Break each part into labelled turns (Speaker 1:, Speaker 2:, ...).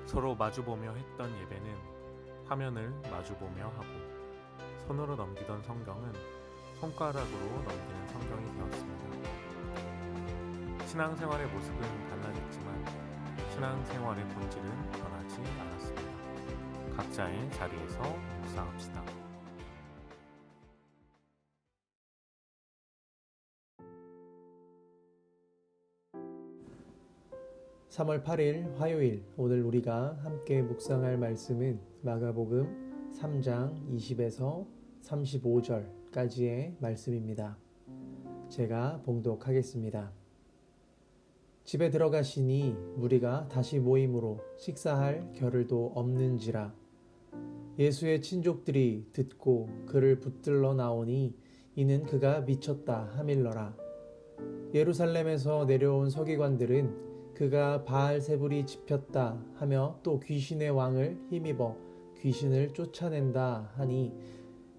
Speaker 1: 서로 마주보며 했던 예배는 화면을 마주보며 하고, 손으로 넘기던 성경은 손가락으로 넘기는 성경이 되었습니다. 신앙생활의 모습은 달라졌지만 신앙생활의 본질은 변하지 않았습니다. 각자의 자리에서 묵상합시다.
Speaker 2: 3월 8일 화요일, 오늘 우리가 함께 묵상할 말씀은 마가복음 3장 20에서 35절까지의 말씀입니다. 제가 봉독하겠습니다. 집에 들어가시니 무리가 다시 모임으로 식사할 겨를도 없는지라. 예수의 친족들이 듣고 그를 붙들러 나오니 이는 그가 미쳤다 하밀러라. 예루살렘에서 내려온 서기관들은 그가 바알세불이 집혔다 하며 또 귀신의 왕을 힘입어 귀신을 쫓아낸다 하니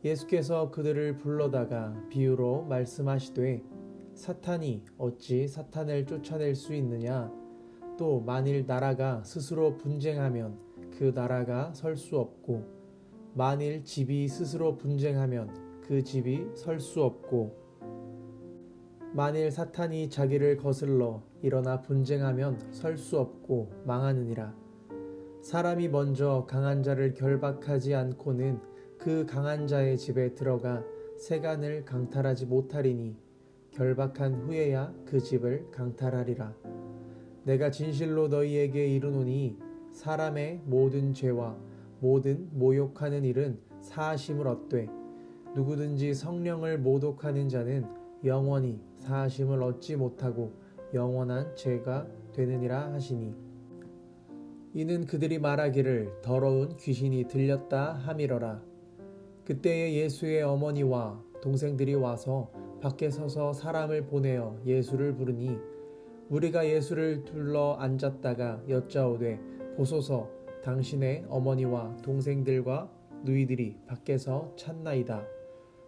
Speaker 2: 예수께서 그들을 불러다가 비유로 말씀하시되 사탄이 어찌 사탄을 쫓아낼 수 있느냐. 또 만일 나라가 스스로 분쟁하면 그 나라가 설 수 없고 만일 집이 스스로 분쟁하면 그 집이 설 수 없고 만일 사탄이 자기를 거슬러 일어나 분쟁하면 설 수 없고 망하느니라. 사람이 먼저 강한 자를 결박하지 않고는 그 강한 자의 집에 들어가 세간을 강탈하지 못하리니 결박한 후에야 그 집을 강탈하리라. 내가 진실로 너희에게 이르노니 사람의 모든 죄와 모든 모욕하는 일은 사하심을 얻되 누구든지 성령을 모독하는 자는 영원히 사하심을 얻지 못하고 영원한 죄가 되느니라 하시니 이는 그들이 말하기를 더러운 귀신이 들렸다 함이러라. 그때에 예수의 어머니와 동생들이 와서 밖에 서서 사람을 보내어 예수를 부르니 우리가 예수를 둘러 앉았다가 여짜오되 보소서 당신의 어머니와 동생들과 누이들이 밖에서 찾나이다.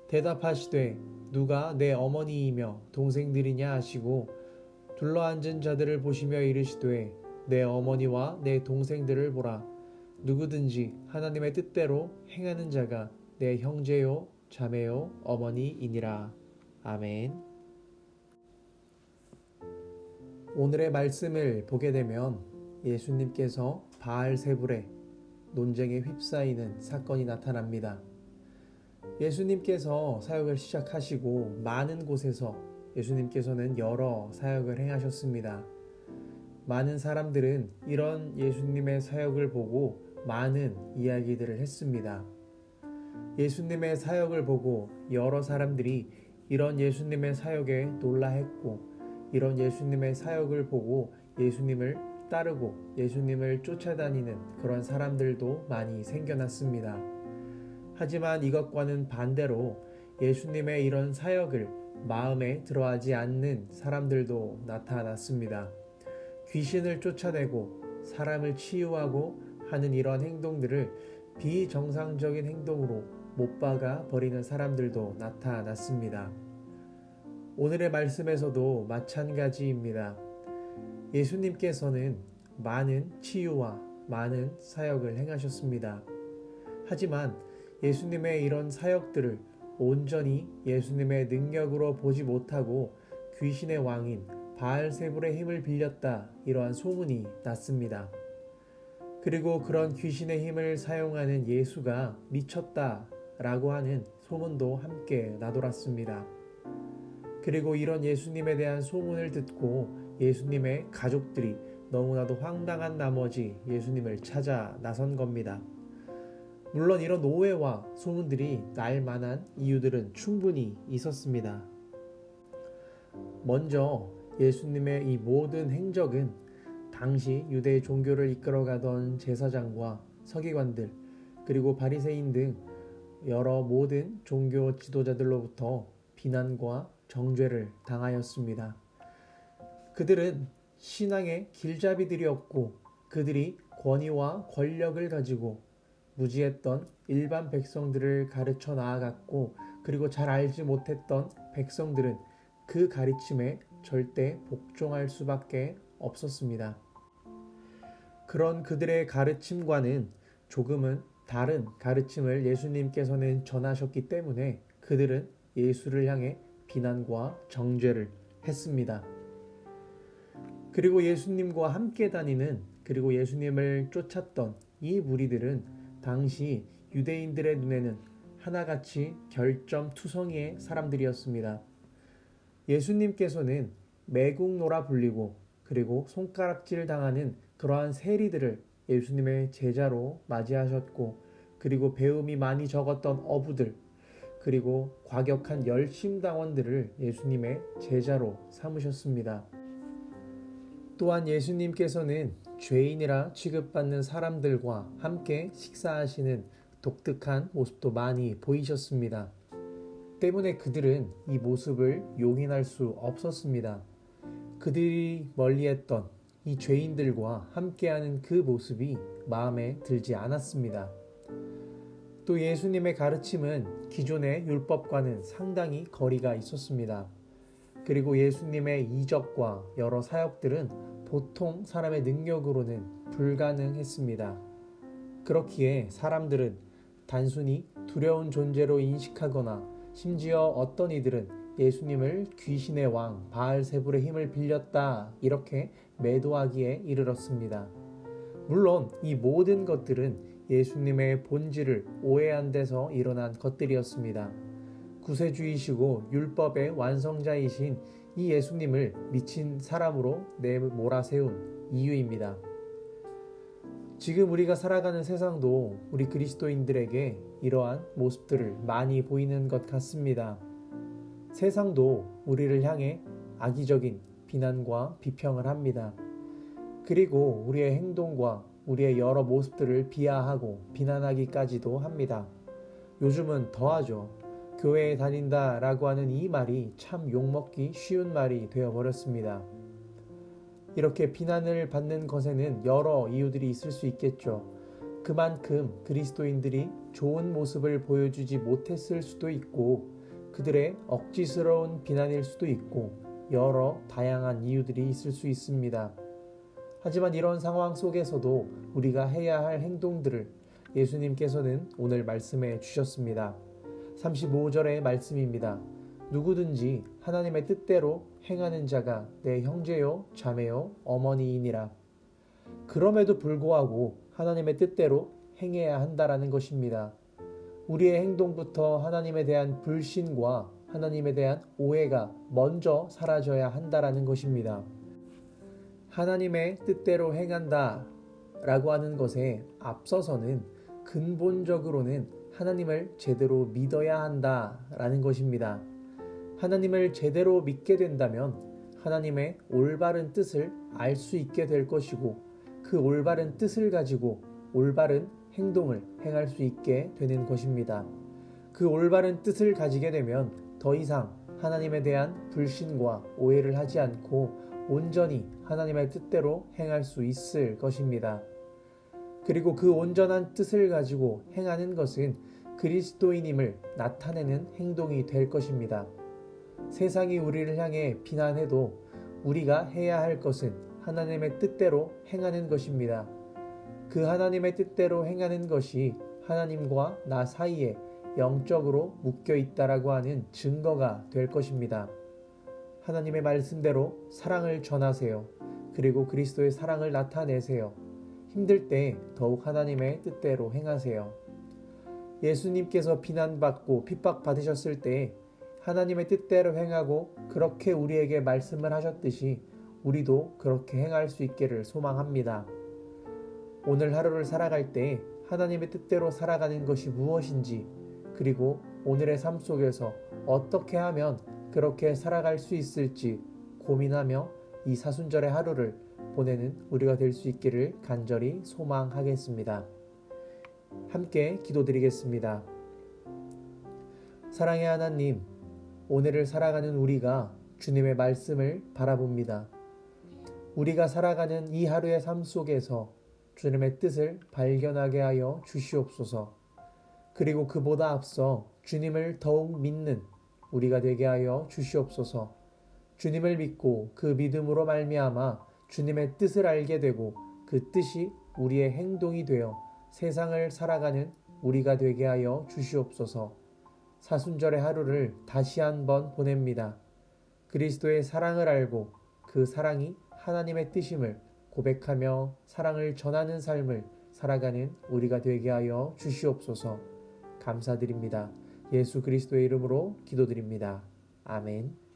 Speaker 2: 대답하시되 누가 내 어머니이며 동생들이냐 하시고 둘러앉은 자들을 보시며 이르시되 내 어머니와 내 동생들을 보라. 누구든지 하나님의 뜻대로 행하는 자가 내 형제요 자매요 어머니이니라. 아멘. 오늘의 말씀을 보게 되면 예수님께서 바알세불의 논쟁에 휩싸이는 사건이 나타납니다. 예수님께서 사역을 시작하시고 많은 곳에서 예수님께서는 여러 사역을 행하셨습니다. 많은 사람들은 이런 예수님의 사역을 보고 많은 이야기들을 했습니다. 예수님의 사역을 보고 여러 사람들이 이런 예수님의 사역에 놀라했고 이런 예수님의 사역을 보고 예수님을 따르고 예수님을 쫓아다니는 그런 사람들도 많이 생겨났습니다. 하지만 이것과는 반대로 예수님의 이런 사역을 마음에 들어하지 않는 사람들도 나타났습니다. 귀신을 쫓아내고 사람을 치유하고 하는 이런 행동들을 비정상적인 행동으로 못 박아 버리는 사람들도 나타났습니다. 오늘의 말씀에서도 마찬가지입니다. 예수님께서는 많은 치유와 많은 사역을 행하셨습니다. 하지만 예수님의 이런 사역들을 온전히 예수님의 능력으로 보지 못하고 귀신의 왕인 바알세불의 힘을 빌렸다, 이러한 소문이 났습니다. 그리고 그런 귀신의 힘을 사용하는 예수가 미쳤다 라고 하는 소문도 함께 나돌았습니다. 그리고 이런 예수님에 대한 소문을 듣고 예수님의 가족들이 너무나도 황당한 나머지 예수님을 찾아 나선 겁니다. 물론 이런 오해와 소문들이 날 만한 이유들은 충분히 있었습니다. 먼저 예수님의 이 모든 행적은 당시 유대 종교를 이끌어가던 제사장과 서기관들 그리고 바리새인 등 여러 모든 종교 지도자들로부터 비난과 정죄를 당하였습니다. 그들은 신앙의 길잡이들이었고 그들이 권위와 권력을 가지고 무지했던 일반 백성들을 가르쳐 나아갔고 그리고 잘 알지 못했던 백성들은 그 가르침에 절대 복종할 수밖에 없었습니다. 그런 그들의 가르침과는 조금은 다른 가르침을 예수님께서는 전하셨기 때문에 그들은 예수를 향해 비난과 정죄를 했습니다. 그리고 예수님과 함께 다니는 그리고 예수님을 쫓았던 이 무리들은 당시 유대인들의 눈에는 하나같이 결점투성이의 사람들이었습니다. 예수님께서는 매국노라 불리고 그리고 손가락질 당하는 그러한 세리들을 예수님의 제자로 맞이하셨고, 그리고 배움이 많이 적었던 어부들, 그리고 과격한 열심당원들을 예수님의 제자로 삼으셨습니다. 또한 예수님께서는 죄인이라 취급받는 사람들과 함께 식사하시는 독특한 모습도 많이 보이셨습니다. 때문에 그들은 이 모습을 용인할 수 없었습니다. 그들이 멀리했던 이 죄인들과 함께하는 그 모습이 마음에 들지 않았습니다. 또 예수님의 가르침은 기존의 율법과는 상당히 거리가 있었습니다. 그리고 예수님의 이적과 여러 사역들은 보통 사람의 능력으로는 불가능했습니다. 그렇기에 사람들은 단순히 두려운 존재로 인식하거나 심지어 어떤 이들은 예수님을 귀신의 왕 바알세불의 힘을 빌렸다 이렇게 매도하기에 이르렀습니다. 물론 이 모든 것들은 예수님의 본질을 오해한 데서 일어난 것들이었습니다. 구세주이시고 율법의 완성자이신 이 예수님을 미친 사람으로 내몰아세운 이유입니다. 지금 우리가 살아가는 세상도 우리 그리스도인들에게 이러한 모습들을 많이 보이는 것 같습니다. 세상도 우리를 향해 악의적인 비난과 비평을 합니다. 그리고 우리의 행동과 우리의 여러 모습들을 비하하고 비난하기까지도 합니다. 요즘은 더하죠. 교회에 다닌다라고 하는 이 말이 참 욕먹기 쉬운 말이 되어버렸습니다. 이렇게 비난을 받는 것에는 여러 이유들이 있을 수 있겠죠. 그만큼 그리스도인들이 좋은 모습을 보여주지 못했을 수도 있고, 그들의 억지스러운 비난일 수도 있고, 여러 다양한 이유들이 있을 수 있습니다. 하지만 이런 상황 속에서도 우리가 해야 할 행동들을 예수님께서는 오늘 말씀해 주셨습니다. 35절의 말씀입니다. 누구든지 하나님의 뜻대로 행하는 자가 내 형제요 자매요 어머니이니라. 그럼에도 불구하고 하나님의 뜻대로 행해야 한다라는 것입니다. 우리의 행동부터 하나님에 대한 불신과 하나님에 대한 오해가 먼저 사라져야 한다라는 것입니다. 하나님의 뜻대로 행한다 라고 하는 것에 앞서서는 근본적으로는 하나님을 제대로 믿어야 한다라는 것입니다. 하나님을 제대로 믿게 된다면 하나님의 올바른 뜻을 알 수 있게 될 것이고, 그 올바른 뜻을 가지고 올바른 행동을 행할 수 있게 되는 것입니다. 그 올바른 뜻을 가지게 되면 더 이상 하나님에 대한 불신과 오해를 하지 않고 온전히 하나님의 뜻대로 행할 수 있을 것입니다. 그리고 그 온전한 뜻을 가지고 행하는 것은 그리스도인임을 나타내는 행동이 될 것입니다. 세상이 우리를 향해 비난해도 우리가 해야 할 것은 하나님의 뜻대로 행하는 것입니다. 그 하나님의 뜻대로 행하는 것이 하나님과 나 사이에 영적으로 묶여 있다라고 하는 증거가 될 것입니다. 하나님의 말씀대로 사랑을 전하세요. 그리고 그리스도의 사랑을 나타내세요. 힘들 때 더욱 하나님의 뜻대로 행하세요. 예수님께서 비난받고 핍박받으셨을 때 하나님의 뜻대로 행하고 그렇게 우리에게 말씀을 하셨듯이 우리도 그렇게 행할 수 있기를 소망합니다. 오늘 하루를 살아갈 때 하나님의 뜻대로 살아가는 것이 무엇인지, 그리고 오늘의 삶 속에서 어떻게 하면 그렇게 살아갈 수 있을지 고민하며 이 사순절의 하루를 보내는 우리가 될 수 있기를 간절히 소망하겠습니다. 함께 기도드리겠습니다. 사랑의 하나님, 오늘을 살아가는 우리가 주님의 말씀을 바라봅니다. 우리가 살아가는 이 하루의 삶 속에서 주님의 뜻을 발견하게 하여 주시옵소서. 그리고 그보다 앞서 주님을 더욱 믿는 우리가 되게 하여 주시옵소서. 주님을 믿고 그 믿음으로 말미암아 주님의 뜻을 알게 되고 그 뜻이 우리의 행동이 되어 세상을 살아가는 우리가 되게 하여 주시옵소서. 사순절의 하루를 다시 한번 보냅니다. 그리스도의 사랑을 알고 그 사랑이 하나님의 뜻임을 고백하며 사랑을 전하는 삶을 살아가는 우리가 되게 하여 주시옵소서. 감사드립니다. 예수 그리스도의 이름으로 기도드립니다. 아멘.